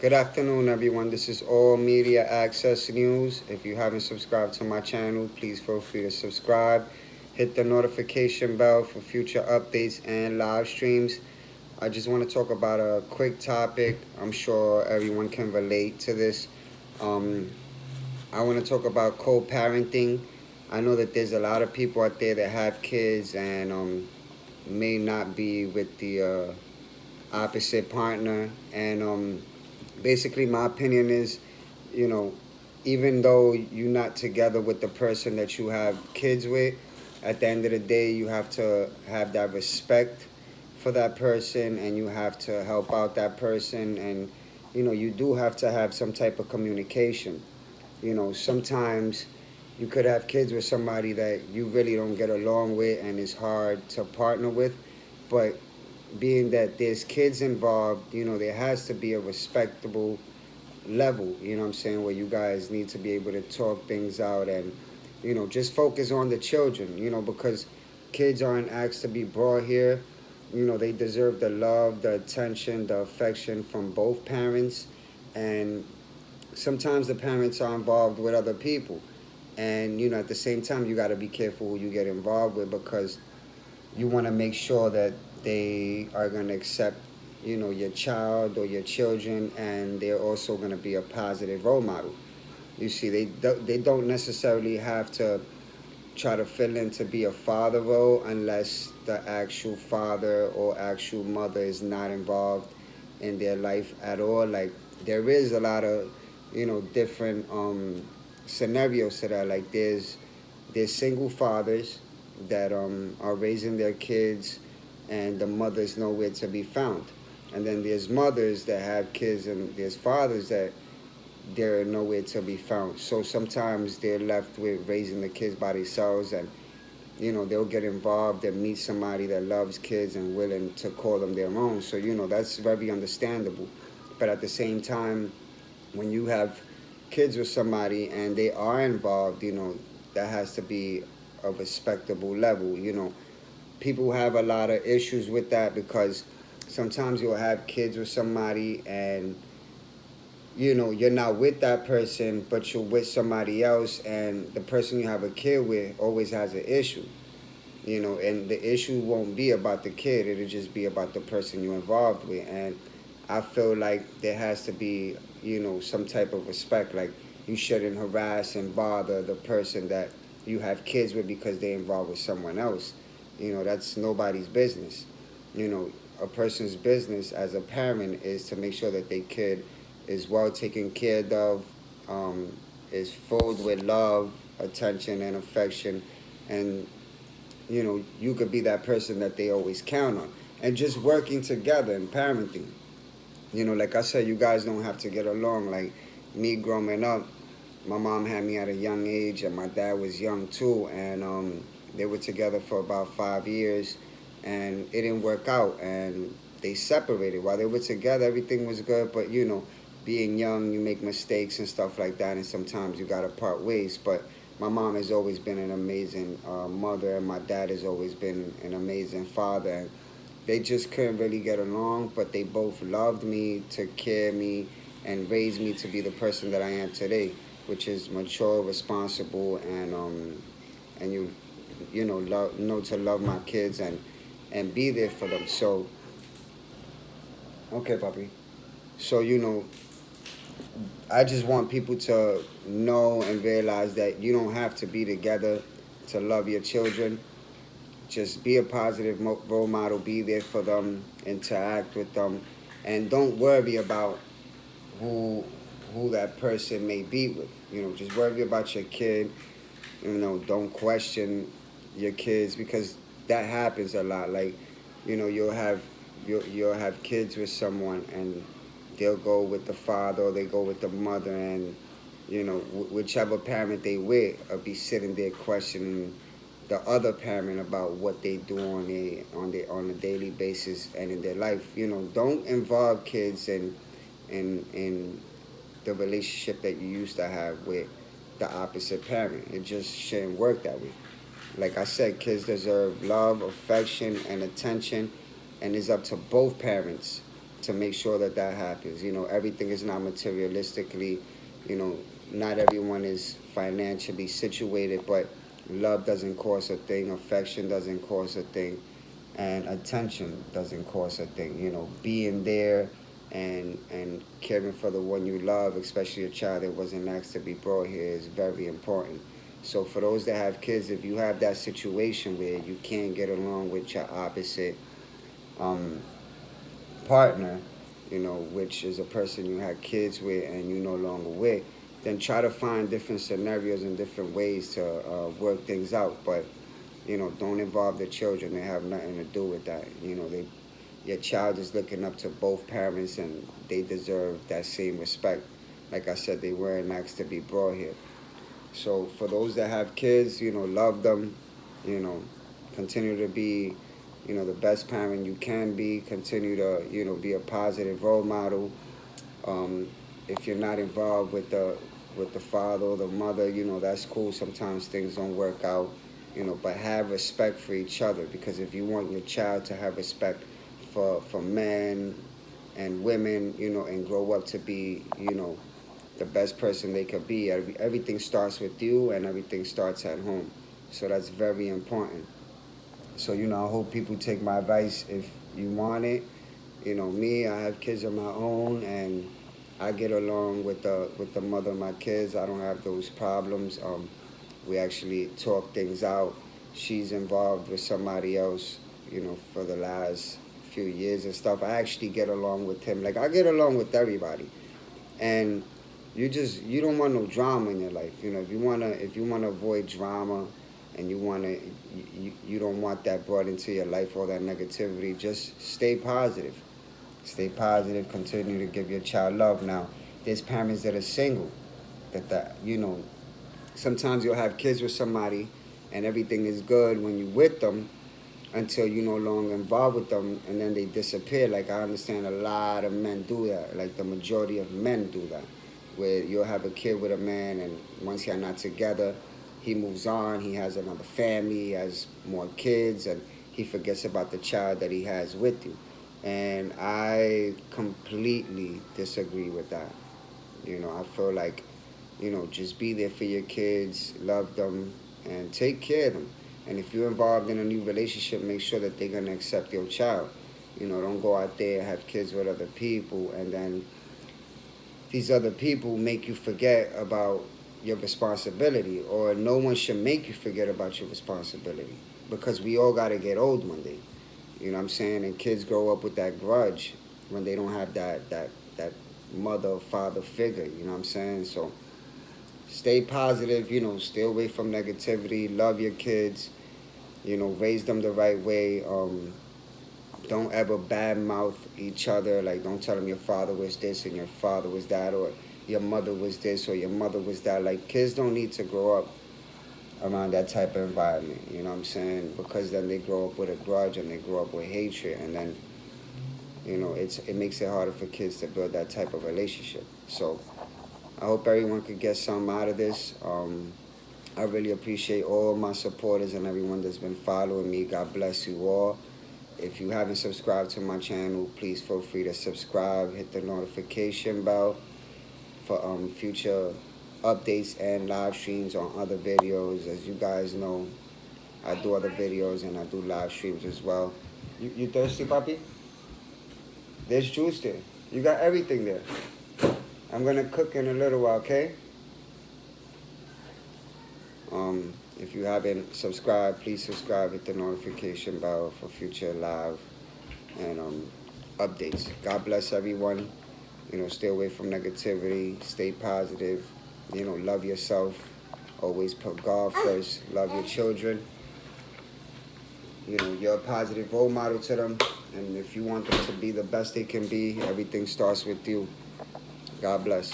Good afternoon, everyone. This is All Media Access News. If you haven't subscribed to my channel, please feel free to subscribe. Hit the notification bell for future updates and live streams. I just want to talk about a quick topic. I'm sure everyone can relate to this. Um, I want to talk about co-parenting. I know that there's a lot of people out there that have kids and may not be with the opposite partner. And basically, my opinion is, you know, even though you're not together with the person that you have kids with, at the end of the day, you have to have that respect for that person and you have to help out that person. And, you do have to have some type of communication. Sometimes you could have kids with somebody that you really don't get along with and it's hard to partner with. But being that there's kids involved, there has to be a respectable level, what I'm saying, where you guys need to be able to talk things out and, just focus on the children, because kids aren't asked to be brought here. They deserve the love, the attention, the affection from both parents. And sometimes the parents are involved with other people. And, at the same time, you got to be careful who you get involved with because you want to make sure that they are going to accept your child or your children, and they're also going to be a positive role model. You see, they don't necessarily have to try to fill in to be a father role unless the actual father or actual mother is not involved in their life at all. Like, there is a lot of different scenarios to that. Like, there's single fathers that are raising their kids and the mother's nowhere to be found. And then there's mothers that have kids and there's fathers that they're nowhere to be found. So sometimes they're left with raising the kids by themselves, and they'll get involved and meet somebody that loves kids and willing to call them their own. So that's very understandable. But at the same time, when you have kids with somebody and they are involved, that has to be a respectable level. People have a lot of issues with that because sometimes you'll have kids with somebody and you're not with that person but you're with somebody else, and the person you have a kid with always has an issue. And the issue won't be about the kid, it'll just be about the person you're involved with. And I feel like there has to be some type of respect. Like, you shouldn't harass and bother the person that you have kids with because they're involved with someone else. That's nobody's business. A person's business as a parent is to make sure that their kid is well taken care of, um, is filled with love, attention, and affection. And, you could be that person that they always count on. And just working together and parenting. Like I said, you guys don't have to get along. Like, me growing up, my mom had me at a young age, and my dad was young too. And they were together for about 5 years, and it didn't work out. And they separated. While they were together, everything was good. But being young, you make mistakes and stuff like that, and sometimes you gotta part ways. But my mom has always been an amazing mother, and my dad has always been an amazing father. And they just couldn't really get along, but they both loved me, took care of me, and raised me to be the person that I am today, which is mature, responsible, and know to love my kids and be there for them. So, okay, puppy. So I just want people to know and realize that you don't have to be together to love your children. Just be a positive role model, be there for them, interact with them, and don't worry about who who that person may be with. Just worry about your kid. Don't question your kids because that happens a lot. Like, you'll have kids with someone and they'll go with the father or they go with the mother, and whichever parent they with will be sitting there questioning the other parent about what they do on a daily basis and in their life. Don't involve kids in the relationship that you used to have with the opposite parent. It just shouldn't work that way. Like I said, kids deserve love, affection, and attention, and it's up to both parents to make sure that that happens. You know, everything is not materialistically, you know, not everyone is financially situated, but love doesn't cost a thing, affection doesn't cost a thing, and attention doesn't cost a thing. You know, being there and caring for the one you love, especially a child that wasn't asked to be brought here, is very important. So for those that have kids, if you have that situation where you can't get along with your opposite um, partner, you know, which is a person you had kids with and you no longer with, then try to find different scenarios and different ways to work things out. But you know, don't involve the children. They have nothing to do with that. You know, your child is looking up to both parents, and they deserve that same respect. Like I said, they weren't asked to be brought here. So for those that have kids, you know, love them. You know, continue to be, you know, the best parent you can be. Continue to, you know, be a positive role model. Um, if you're not involved with the father or the mother, you know, that's cool. Sometimes things don't work out, you know, but have respect for each other, because if you want your child to have respect for men and women, you know, and grow up to be, you know, the best person they could be, everything starts with you and everything starts at home. So that's very important. So, you know, I hope people take my advice if you want it. You know, me, I have kids of my own, and I get along with the mother of my kids. I don't have those problems. We actually talk things out. She's involved with somebody else, you know, for the last few years and stuff. I actually get along with him. Like, I get along with everybody. And you don't want no drama in your life. You know, if you wanna avoid drama, and you don't want that brought into your life, all that negativity, just stay positive. Stay positive, continue to give your child love. Now, there's parents that are single, that you know, sometimes you'll have kids with somebody and everything is good when you're with them, until you no longer involved with them, and then they disappear. Like, I understand a lot of men do that. Like, the majority of men do that, where you'll have a kid with a man, and once you're not together, he moves on, he has another family, he has more kids, and he forgets about the child that he has with you. And I completely disagree with that. You know, I feel like, you know, just be there for your kids, love them, and take care of them. And if you're involved in a new relationship, make sure that they're going to accept your child. You know, don't go out there and have kids with other people, and then these other people make you forget about your responsibility, or no one should make you forget about your responsibility, because we all got to get old one day. You know what I'm saying? And kids grow up with that grudge when they don't have that mother or father figure. You know what I'm saying? So stay positive. You know, stay away from negativity. Love your kids. You know, raise them the right way. Don't ever badmouth each other. Like, don't tell them your father was this and your father was that, or your mother was this or your mother was that. Like, kids don't need to grow up around that type of environment. You know what I'm saying? Because then they grow up with a grudge and they grow up with hatred, and then, you know, it makes it harder for kids to build that type of relationship. So I hope everyone could get something out of this. I really appreciate all my supporters and everyone that's been following me. God bless you all. If you haven't subscribed to my channel, please feel free to subscribe. Hit the notification bell for future updates and live streams on other videos. As you guys know, I do other videos and I do live streams as well. You thirsty, puppy? There's juice there. You got everything there. I'm gonna cook in a little while, okay? If you haven't subscribed, please subscribe, hit the notification bell for future live and updates. God bless everyone. You know, stay away from negativity, stay positive, you know, love yourself, always put God first, love your children. You know, you're a positive role model to them, and if you want them to be the best they can be, everything starts with you. God bless.